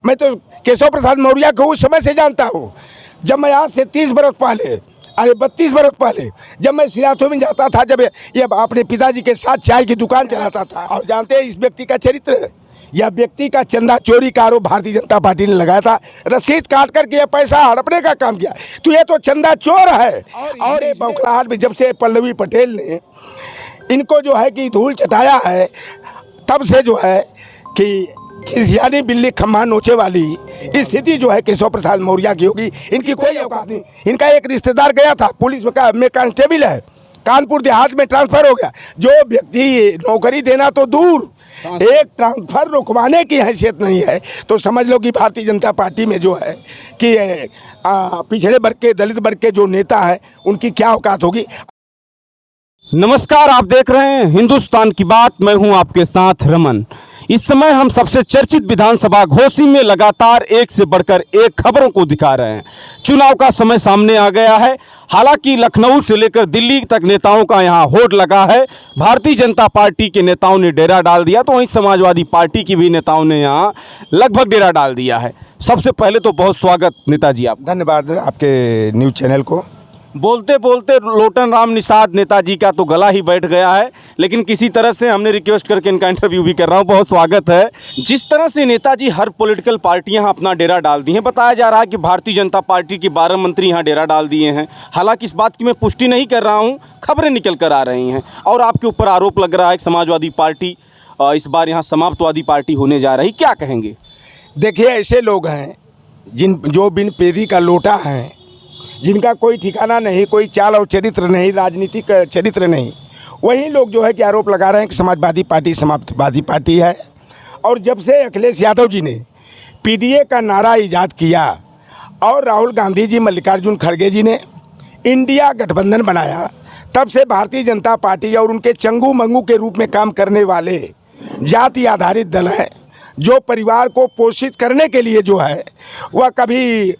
मैं तो केशव प्रसाद मौर्य को उस समय से जानता हूँ जब मैं आज से 30 बरस पहले, अरे 32 बरस पहले, जब मैं सिराथू में जाता था, जब ये अपने पिताजी के साथ चाय की दुकान चलाता था। और जानते हैं इस व्यक्ति का चरित्र, यह व्यक्ति का चंदा चोरी का आरोप भारतीय जनता पार्टी ने लगाया था। रसीद काट करके यह पैसा हड़पने का काम किया, तो ये तो चंदा चोर है। और ये बौखलाहट में जब से पल्लवी पटेल ने इनको जो है कि धूल चटाया है, तब से जो है कि खिसियानी बिल्ली खम्मा नोचे वाली स्थिति जो है केशव प्रसाद मौर्य की होगी। इनकी कोई औकात नहीं। इनका एक रिश्तेदार गया था पुलिस में कांस्टेबल है, कानपुर देहात में ट्रांसफर हो गया। जो व्यक्ति नौकरी देना तो दूर, एक ट्रांसफर रुकवाने की हैसियत नहीं है, तो समझ लो कि भारतीय जनता पार्टी में जो है कि पिछड़े वर्ग के, दलित वर्ग के जो नेता है उनकी क्या औकात होगी। नमस्कार, आप देख रहे हैं हिंदुस्तान की बात। मैं हूं आपके साथ रमन। इस समय हम सबसे चर्चित विधानसभा घोसी में लगातार एक से बढ़कर एक खबरों को दिखा रहे हैं। चुनाव का समय सामने आ गया है। हालांकि लखनऊ से लेकर दिल्ली तक नेताओं का यहां होड़ लगा है। भारतीय जनता पार्टी के नेताओं ने डेरा डाल दिया, तो वहीं समाजवादी पार्टी की भी नेताओं ने यहां लगभग डेरा डाल दिया है। सबसे पहले तो बहुत स्वागत नेताजी आप। धन्यवाद आपके न्यूज़ चैनल को। बोलते बोलते लोटन राम निषाद नेताजी का तो गला ही बैठ गया है, लेकिन किसी तरह से हमने रिक्वेस्ट करके इनका इंटरव्यू भी कर रहा हूँ। बहुत स्वागत है। जिस तरह से नेताजी हर पॉलिटिकल पार्टियां अपना डेरा डाल दी हैं, बताया जा रहा है कि भारतीय जनता पार्टी के 12 मंत्री यहाँ डेरा डाल दिए हैं। हालांकि इस बात की मैं पुष्टि नहीं कर रहा हूँ, खबरें निकल कर आ रही हैं और आपके ऊपर आरोप लग रहा है कि समाजवादी पार्टी इस बार यहाँ समाप्तवादी पार्टी होने जा रही। क्या कहेंगे? देखिए, ऐसे लोग हैं जो बिन पेदी का लोटा हैं, जिनका कोई ठिकाना नहीं, कोई चाल और चरित्र नहीं, राजनीतिक चरित्र नहीं, वही लोग जो है कि आरोप लगा रहे हैं कि समाजवादी पार्टी समाप्तवादी पार्टी है। और जब से अखिलेश यादव जी ने पीडीए का नारा ईजाद किया और राहुल गांधी जी, मल्लिकार्जुन खड़गे जी ने इंडिया गठबंधन बनाया, तब से भारतीय जनता पार्टी और उनके चंगू मंगू के रूप में काम करने वाले जाति आधारित दल हैं, जो परिवार को पोषित करने के लिए जो है वह कभी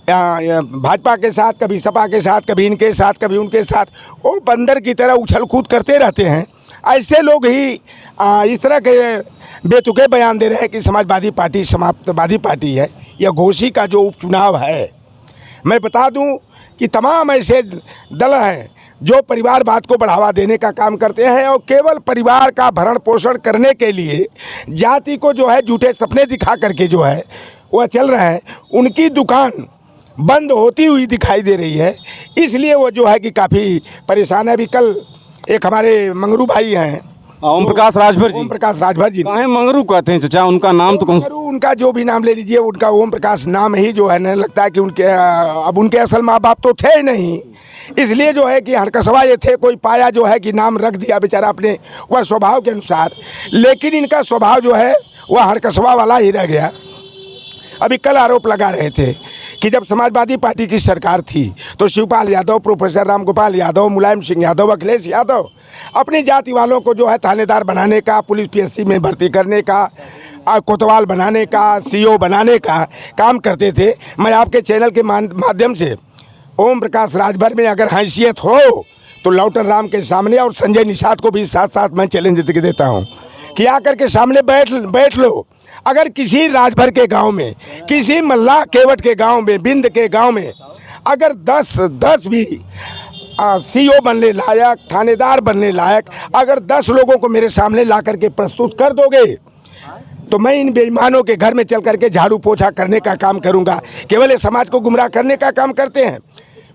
भाजपा के साथ, कभी सपा के साथ, कभी इनके साथ, कभी उनके साथ, वो बंदर की तरह उछल कूद करते रहते हैं। ऐसे लोग ही इस तरह के बेतुके बयान दे रहे हैं कि समाजवादी पार्टी समाप्तवादी पार्टी है। यह घोसी का जो उपचुनाव है, मैं बता दूं कि तमाम ऐसे दल हैं जो परिवारवाद को बढ़ावा देने का काम करते हैं और केवल परिवार का भरण पोषण करने के लिए जाति को जो है झूठे सपने दिखा करके जो है वह चल रहे हैं। उनकी दुकान बंद होती हुई दिखाई दे रही है, इसलिए वो जो है कि काफ़ी परेशान है। अभी कल एक हमारे मंगरू भाई हैं, ओम प्रकाश राजभर जी। ओम प्रकाश राजभर जी। काहे मंगरू कहते हैं चाचा? उनका नाम तो कौन सा? उनका जो भी नाम ले लीजिए, उनका ओम प्रकाश नाम ही जो है न, लगता है कि उनके असल माँ बाप तो थे ही नहीं, इसलिए जो है कि हरकसवा ये थे, कोई पाया जो है कि नाम रख दिया बेचारा अपने वह स्वभाव के अनुसार, लेकिन इनका स्वभाव जो है वह हरकसवा वाला ही रह गया। अभी कल आरोप लगा रहे थे कि जब समाजवादी पार्टी की सरकार थी तो शिवपाल यादव, प्रोफेसर रामगोपाल यादव, मुलायम सिंह यादव, अखिलेश यादव अपनी जाति वालों को जो है थानेदार बनाने का, पुलिस पीएससी में भर्ती करने का, कोतवाल बनाने का, सीओ बनाने का काम करते थे। मैं आपके चैनल के माध्यम से ओम प्रकाश राजभर में अगर हैसियत हो तो लौटन राम के सामने और संजय निषाद को भी साथ साथ मैं चैलेंज देता हूँ कि आकर के सामने बैठ लो। अगर किसी राजभर के गांव में, किसी मल्लाह केवट के गांव में, बिंद के गांव में अगर 10 भी सीओ बनने लायक, थानेदार बनने लायक अगर 10 लोगों को मेरे सामने ला करके प्रस्तुत कर दोगे, तो मैं इन बेईमानों के घर में चल करके झाड़ू पोछा करने का काम करूंगा। केवल ये समाज को गुमराह करने का काम करते हैं।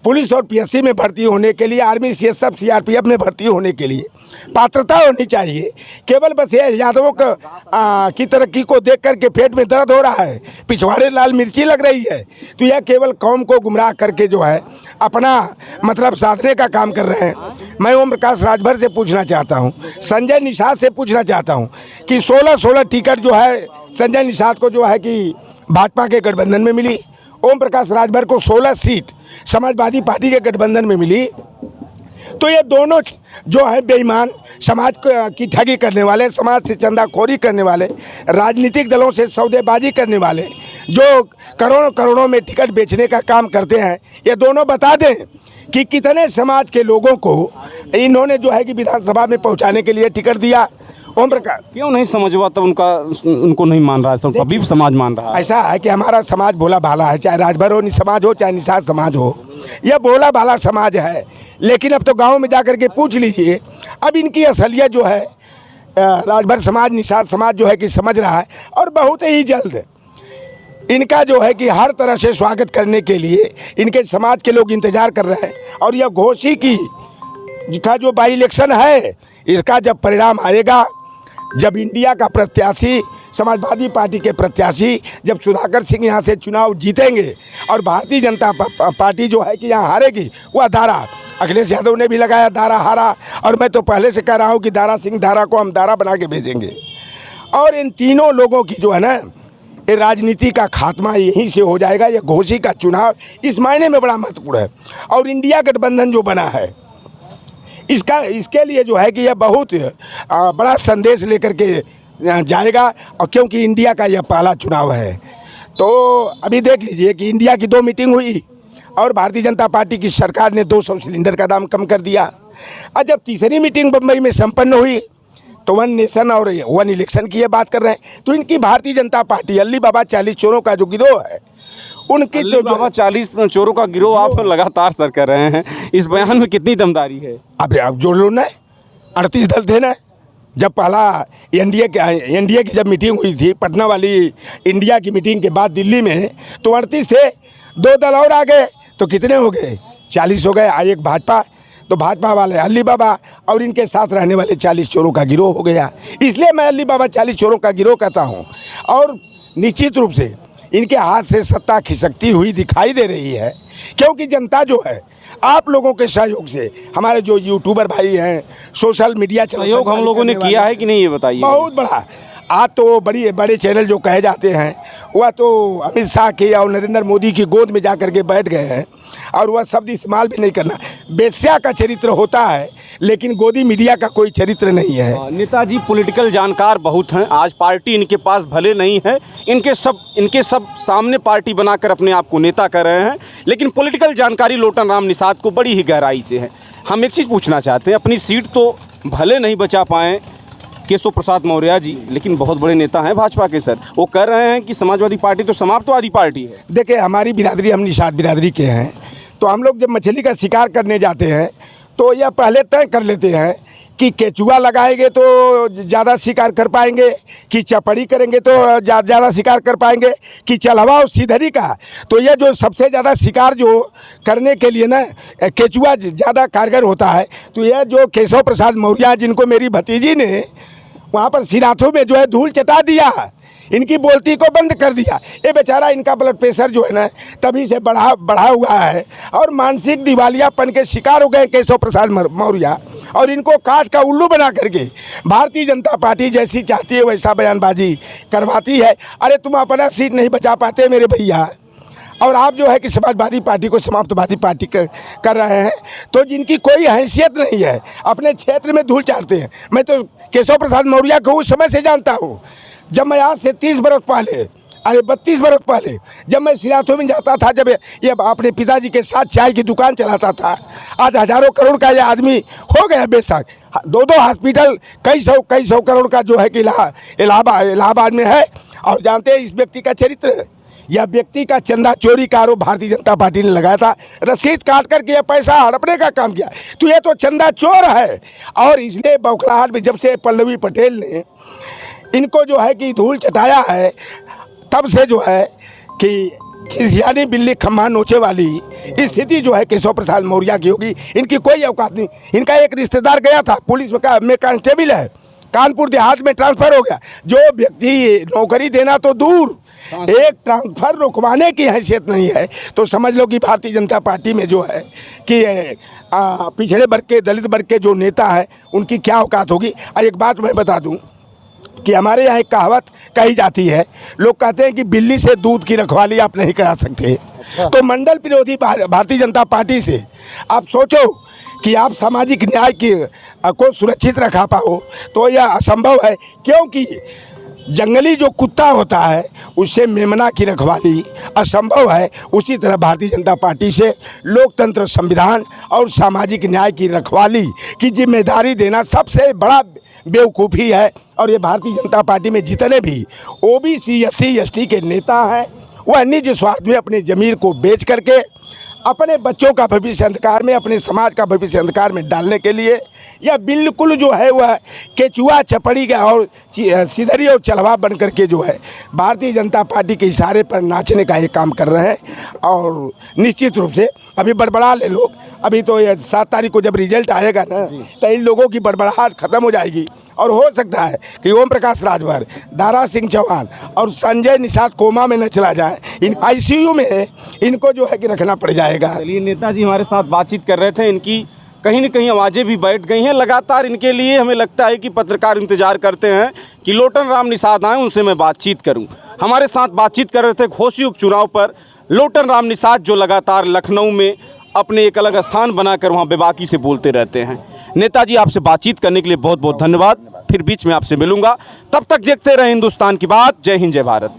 पुलिस और पीएससी में भर्ती होने के लिए, आर्मी, सीएसएफ, सीआरपीएफ में भर्ती होने के लिए पात्रता होनी चाहिए। केवल बस ये यादवों की तरक्की को देख करके पेट में दर्द हो रहा है, पिछवाड़े लाल मिर्ची लग रही है, तो यह केवल कौम को गुमराह करके जो है अपना मतलब साधने का काम कर रहे हैं। मैं ओम प्रकाश राजभर से पूछना चाहता हूँ, संजय निषाद से पूछना चाहता हूँ कि 16 टिकट जो है संजय निषाद को जो है कि भाजपा के गठबंधन में मिली, ओम प्रकाश राजभर को 16 सीट समाजवादी पार्टी के गठबंधन में मिली, तो ये दोनों जो है बेईमान, समाज की ठगी करने वाले, समाज से चंदाखोरी करने वाले, राजनीतिक दलों से सौदेबाजी करने वाले, जो करोड़ों करोड़ों में टिकट बेचने का काम करते हैं, ये दोनों बता दें कि कितने समाज के लोगों को इन्होंने जो है कि विधानसभा में पहुंचाने के लिए टिकट दिया। ओम प्रकाश क्यों नहीं समझवा तब उनको नहीं मान रहा है, सब अभी भी समाज मान रहा है। ऐसा है कि हमारा समाज भोला भाला है, चाहे राजभर हो समाज हो, चाहे निषाद समाज हो, यह भोला भाला समाज है। लेकिन अब तो गांव में जा कर के पूछ लीजिए, अब इनकी असलियत जो है राजभर समाज, निषाद समाज जो है कि समझ रहा है, और बहुत ही जल्द इनका जो है कि हर तरह से स्वागत करने के लिए इनके समाज के लोग इंतजार कर रहे हैं। और यह घोषी का जो बाई इलेक्शन है, इसका जब परिणाम आएगा, जब इंडिया का प्रत्याशी, समाजवादी पार्टी के प्रत्याशी जब सुधाकर सिंह यहाँ से चुनाव जीतेंगे और भारतीय जनता पार्टी जो है कि यहाँ हारेगी, वह दारा, अखिलेश यादव ने भी लगाया दारा हारा, और मैं तो पहले से कह रहा हूँ कि दारा सिंह दारा को हम दारा बना के भेजेंगे। और इन तीनों लोगों की जो है ना, ये राजनीति का खात्मा यहीं से हो जाएगा। ये घोषी का चुनाव इस मायने में बड़ा महत्वपूर्ण है। और इंडिया गठबंधन जो बना है, इसके लिए जो है कि यह बहुत बड़ा संदेश लेकर के जाएगा। और क्योंकि इंडिया का यह पहला चुनाव है, तो अभी देख लीजिए कि इंडिया की 2 मीटिंग हुई और भारतीय जनता पार्टी की सरकार ने 200 सिलेंडर का दाम कम कर दिया। और जब तीसरी मीटिंग बम्बई में संपन्न हुई तो 1 नेशन और 1 इलेक्शन की ये बात कर रहे हैं। तो इनकी भारतीय जनता पार्टी, अली बाबा 40 चोरों का जो गिरोह है, उनकी अली बाबा 40 चोरों का गिरोह आप लगातार सर कर रहे हैं, इस बयान में कितनी दमदारी है? अब जोड़ लो ना, 38 दल थे ना। जब पहला एनडीए की जब मीटिंग हुई थी, पटना वाली इंडिया की मीटिंग के बाद दिल्ली में, तो 38 थे, 2 दल और आ गए, तो कितने हो गए? 40 हो गए। एक भाजपा, तो भाजपा वाले अली बाबा और इनके साथ रहने वाले 40 चोरों का गिरोह हो गया। इसलिए मैं अली बाबा 40 चोरों का गिरोह कहता हूँ। और निश्चित रूप से इनके हाथ से सत्ता खिसकती हुई दिखाई दे रही है, क्योंकि जनता जो है आप लोगों के सहयोग से, हमारे जो यूट्यूबर भाई हैं, सोशल मीडिया सहयोग हम लोगों ने किया है कि नहीं, ये बताइए। बहुत बड़ा। आज तो बड़े चैनल जो कहे जाते हैं, वह तो अमित शाह के और नरेंद्र मोदी की गोद में जा कर के बैठ गए हैं, और वह शब्द इस्तेमाल भी नहीं करना। बेस्या का चरित्र होता है, लेकिन गोदी मीडिया का कोई चरित्र नहीं है। नेताजी पॉलिटिकल जानकार बहुत हैं। आज पार्टी इनके पास भले नहीं है, इनके सब सामने पार्टी बनाकर अपने आप को नेता कर रहे हैं, लेकिन पॉलिटिकल जानकारी लोटन राम निषाद को बड़ी ही गहराई से है। हम एक चीज़ पूछना चाहते हैं, अपनी सीट तो भले नहीं बचा पाएँ केशव प्रसाद मौर्य जी, लेकिन बहुत बड़े नेता हैं भाजपा के सर, वो कर रहे हैं कि समाजवादी पार्टी तो समाप्तवादी पार्टी है। देखिए, हमारी बिरादरी, हम निषाद बिरादरी के हैं, तो हम लोग जब मछली का शिकार करने जाते हैं तो यह पहले तय कर लेते हैं कि केचुआ लगाएंगे तो ज़्यादा शिकार कर पाएंगे, कि चपड़ी करेंगे तो ज़्यादा शिकार कर पाएंगे, कि चलवा और सीधरी का। तो यह जो सबसे ज़्यादा शिकार जो करने के लिए ना केचुआ ज़्यादा कारगर होता है। तो यह जो केशव प्रसाद मौर्य, जिनको मेरी भतीजी ने वहाँ पर सिराथों में जो है धूल चटा दिया, इनकी बोलती को बंद कर दिया। ये बेचारा, इनका ब्लड प्रेशर जो है ना तभी से बढ़ा हुआ है, और मानसिक दिवालियापन के शिकार हो गए केशव प्रसाद मौर्य। और इनको काट का उल्लू बना करके भारतीय जनता पार्टी जैसी चाहती है वैसा बयानबाजी करवाती है। अरे तुम अपना सीट नहीं बचा पाते मेरे भैया, और आप जो है कि समाजवादी पार्टी को समाप्तवादी पार्टी कर रहे हैं, तो जिनकी कोई हैसियत नहीं है, अपने क्षेत्र में धूल चाटते हैं। मैं तो केशव प्रसाद मौर्य को उस समय से जानता हूँ, जब मैं आज से 30 बरस पहले, अरे 32 बरस पहले, जब मैं सिराथों में जाता था, जब ये अपने पिताजी के साथ चाय की दुकान चलाता था। आज हज़ारों करोड़ का ये आदमी हो गया बेशक, 2 हॉस्पिटल, कई सौ करोड़ का जो है कि इलाहाबाद में है। और जानते हैं इस व्यक्ति का चरित्र, यह व्यक्ति का चंदा चोरी का आरोप भारतीय जनता पार्टी ने लगाया था। रसीद काट करके यह पैसा हड़पने का काम किया, तो ये तो चंदा चोर है। और इसलिए बौखलाहट में जब से पल्लवी पटेल ने इनको जो है कि धूल चटाया है, तब से जो है कि खिसियानी बिल्ली खम्मा नोचे वाली स्थिति जो है केशव प्रसाद मौर्य की होगी। इनकी कोई औकात नहीं। इनका एक रिश्तेदार गया था, पुलिस में कांस्टेबल है, कानपुर देहात में ट्रांसफ़र हो गया। जो व्यक्ति नौकरी देना तो दूर, एक ट्रांसफ़र रुकवाने की हैसियत नहीं है, तो समझ लो कि भारतीय जनता पार्टी में जो है कि पिछड़े वर्ग के, दलित वर्ग के जो नेता हैं, उनकी क्या औकात होगी। और एक बात मैं बता दूं कि हमारे यहाँ एक कहावत कही जाती है, लोग कहते हैं कि बिल्ली से दूध की रखवाली आप नहीं करा सकते। तो मंडल विरोधी भारतीय जनता पार्टी से आप सोचो कि आप सामाजिक न्याय को सुरक्षित रखा पाओ, तो यह असंभव है। क्योंकि जंगली जो कुत्ता होता है उससे मेमना की रखवाली असंभव है, उसी तरह भारतीय जनता पार्टी से लोकतंत्र, संविधान और सामाजिक न्याय की रखवाली की जिम्मेदारी देना सबसे बड़ा बेवकूफ़ी है। और ये भारतीय जनता पार्टी में जितने भी ओबीसी SC ST के नेता हैं वह निजी स्वार्थ में अपनी ज़मीर को बेच करके अपने बच्चों का भविष्य अंधकार में, अपने समाज का भविष्य अंधकार में डालने के लिए या बिल्कुल जो है वह केचुआ चपड़ी का और सिधरी और चलवा बन करके जो है भारतीय जनता पार्टी के इशारे पर नाचने का ये काम कर रहे हैं। और निश्चित रूप से अभी बड़बड़ा ले लोग, अभी तो ये 7 तारीख को जब रिजल्ट आएगा ना तो इन लोगों की बड़बड़ाहट खत्म हो जाएगी और हो सकता है कि ओम प्रकाश राजभर, दारा सिंह चौहान और संजय निषाद कोमा में न चला जाए। इन ICU में इनको जो है कि रखना पड़ जाएगा। चलिए, नेताजी हमारे साथ बातचीत कर रहे थे, इनकी कहीं न कहीं आवाज़ें भी बैठ गई हैं। लगातार इनके लिए हमें लगता है कि पत्रकार इंतजार करते हैं कि लोटन राम निषाद आएँ, उनसे मैं बातचीत करूं। हमारे साथ बातचीत कर रहे थे घोसी उपचुनाव पर लोटन राम निषाद, जो लगातार लखनऊ में अपने एक अलग स्थान बनाकर वहाँ बेबाकी से बोलते रहते हैं। नेताजी, आपसे बातचीत करने के लिए बहुत बहुत धन्यवाद। फिर बीच में आपसे मिलूंगा, तब तक देखते रहे हिंदुस्तान की बात। जय हिंद, जय भारत।